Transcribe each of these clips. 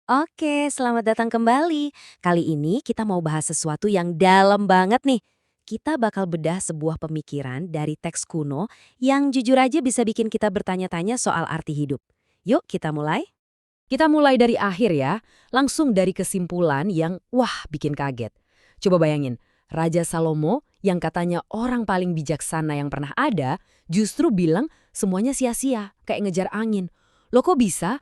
Oke, selamat datang kembali. Kali ini kita mau bahas sesuatu yang dalam banget nih. Kita bakal bedah sebuah pemikiran dari teks kuno yang jujur aja bisa bikin kita bertanya-tanya soal arti hidup. Yuk kita mulai. Kita mulai dari akhir ya, langsung dari kesimpulan yang wah bikin kaget. Coba bayangin, Raja Salomo yang katanya orang paling bijaksana yang pernah ada, justru bilang semuanya sia-sia, kayak ngejar angin. Loh kok bisa?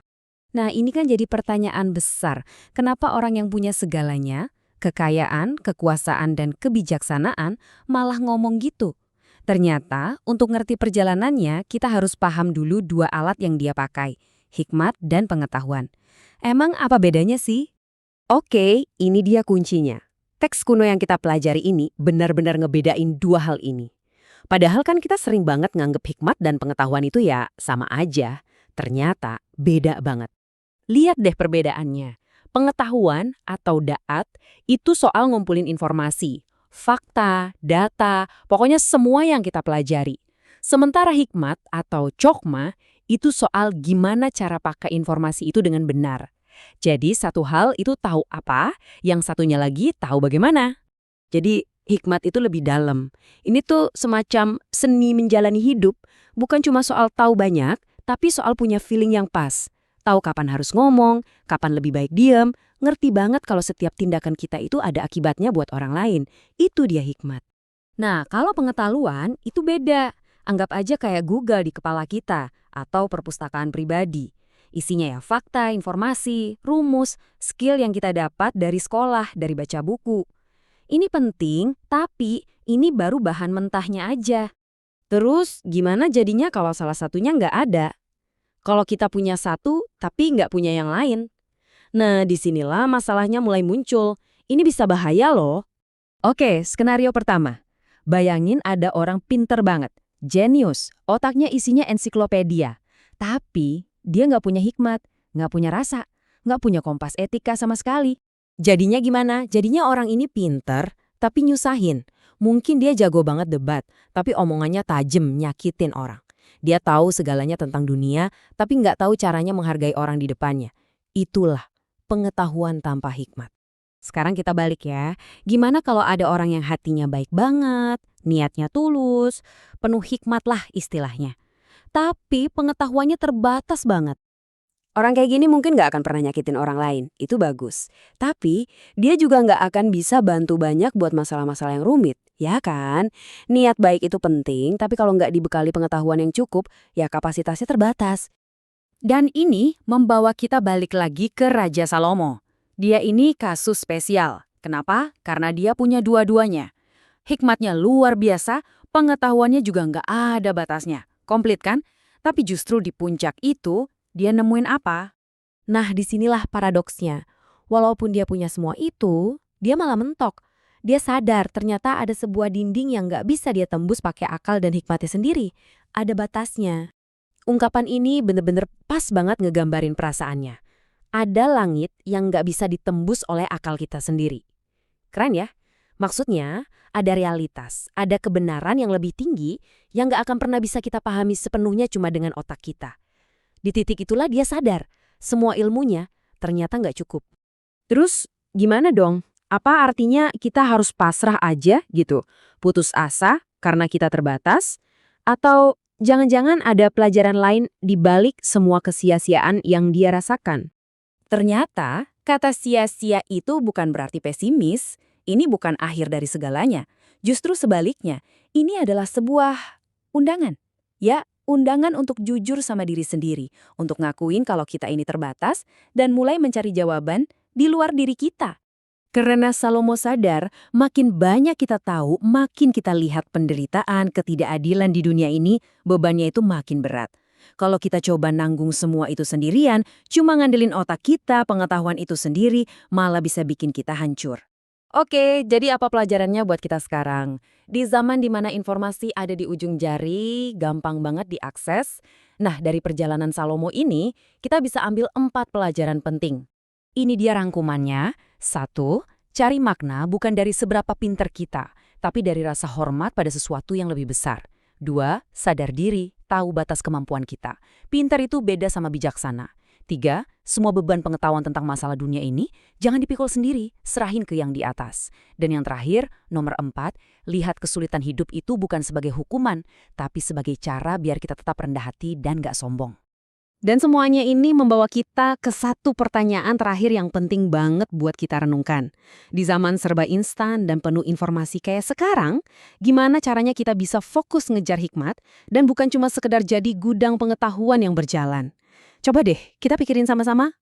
Nah ini kan jadi pertanyaan besar. Kenapa orang yang punya segalanya, kekayaan, kekuasaan, dan kebijaksanaan malah ngomong gitu? Ternyata untuk ngerti perjalanannya kita harus paham dulu dua alat yang dia pakai, hikmat dan pengetahuan. Emang apa bedanya sih? Oke, ini dia kuncinya. Teks kuno yang kita pelajari ini benar-benar ngebedain dua hal ini. Padahal kan kita sering banget nganggep hikmat dan pengetahuan itu ya sama aja. Ternyata beda banget. Lihat deh perbedaannya. Pengetahuan atau da'at itu soal ngumpulin informasi, fakta, data, pokoknya semua yang kita pelajari. Sementara hikmat atau cokma itu soal gimana cara pakai informasi itu dengan benar. Jadi satu hal itu tahu apa, yang satunya lagi tahu bagaimana. Jadi hikmat itu lebih dalam. Ini tuh semacam seni menjalani hidup, bukan cuma soal tahu banyak, tapi soal punya feeling yang pas. Tahu kapan harus ngomong, kapan lebih baik diam, ngerti banget kalau setiap tindakan kita itu ada akibatnya buat orang lain. Itu dia hikmat. Nah, kalau pengetahuan itu beda. Anggap aja kayak Google di kepala kita atau perpustakaan pribadi. Isinya ya fakta, informasi, rumus, skill yang kita dapat dari sekolah, dari baca buku. Ini penting, tapi ini baru bahan mentahnya aja. Terus gimana jadinya kalau salah satunya nggak ada? Kalau kita punya satu, tapi nggak punya yang lain? Nah, disinilah masalahnya mulai muncul. Ini bisa bahaya loh. Oke, skenario pertama. Bayangin ada orang pinter banget, jenius, otaknya isinya ensiklopedia. Tapi dia nggak punya hikmat, nggak punya rasa, nggak punya kompas etika sama sekali. Jadinya gimana? Jadinya orang ini pinter, tapi nyusahin. Mungkin dia jago banget debat, tapi omongannya tajam, nyakitin orang. Dia tahu segalanya tentang dunia, tapi nggak tahu caranya menghargai orang di depannya. Itulah pengetahuan tanpa hikmat. Sekarang kita balik ya. Gimana kalau ada orang yang hatinya baik banget, niatnya tulus, penuh hikmat lah istilahnya. Tapi pengetahuannya terbatas banget. Orang kayak gini mungkin nggak akan pernah nyakitin orang lain, itu bagus. Tapi dia juga nggak akan bisa bantu banyak buat masalah-masalah yang rumit, ya kan? Niat baik itu penting, tapi kalau nggak dibekali pengetahuan yang cukup, ya kapasitasnya terbatas. Dan ini membawa kita balik lagi ke Raja Salomo. Dia ini kasus spesial. Kenapa? Karena dia punya dua-duanya. Hikmatnya luar biasa, pengetahuannya juga nggak ada batasnya. Komplit kan? Tapi justru di puncak itu, dia nemuin apa? Nah, disinilah paradoksnya. Walaupun dia punya semua itu, dia malah mentok. Dia sadar ternyata ada sebuah dinding yang nggak bisa dia tembus pakai akal dan hikmatnya sendiri. Ada batasnya. Ungkapan ini bener-bener pas banget ngegambarin perasaannya. Ada langit yang nggak bisa ditembus oleh akal kita sendiri. Keren ya? Maksudnya, ada realitas, ada kebenaran yang lebih tinggi yang nggak akan pernah bisa kita pahami sepenuhnya cuma dengan otak kita. Di titik itulah dia sadar, semua ilmunya ternyata nggak cukup. Terus gimana dong? Apa artinya kita harus pasrah aja gitu? Putus asa karena kita terbatas? Atau jangan-jangan ada pelajaran lain di balik semua kesia-siaan yang dia rasakan? Ternyata kata sia-sia itu bukan berarti pesimis, ini bukan akhir dari segalanya. Justru sebaliknya, ini adalah sebuah undangan. Ya, undangan untuk jujur sama diri sendiri, untuk ngakuin kalau kita ini terbatas, dan mulai mencari jawaban di luar diri kita. Karena Salomo sadar, makin banyak kita tahu, makin kita lihat penderitaan, ketidakadilan di dunia ini, bebannya itu makin berat. Kalau kita coba nanggung semua itu sendirian, cuma ngandelin otak kita, pengetahuan itu sendiri, malah bisa bikin kita hancur. Oke, jadi apa pelajarannya buat kita sekarang? Di zaman dimana informasi ada di ujung jari, gampang banget diakses. Nah, dari perjalanan Salomo ini, kita bisa ambil 4 pelajaran penting. Ini dia rangkumannya. 1. Cari makna bukan dari seberapa pinter kita, tapi dari rasa hormat pada sesuatu yang lebih besar. 2. Sadar diri, tahu batas kemampuan kita. Pinter itu beda sama bijaksana. 3, semua beban pengetahuan tentang masalah dunia ini jangan dipikul sendiri, serahin ke yang di atas. Dan yang terakhir, nomor 4, lihat kesulitan hidup itu bukan sebagai hukuman, tapi sebagai cara biar kita tetap rendah hati dan gak sombong. Dan semuanya ini membawa kita ke satu pertanyaan terakhir yang penting banget buat kita renungkan. Di zaman serba instan dan penuh informasi kayak sekarang, gimana caranya kita bisa fokus ngejar hikmat dan bukan cuma sekedar jadi gudang pengetahuan yang berjalan? Coba deh, kita pikirin sama-sama.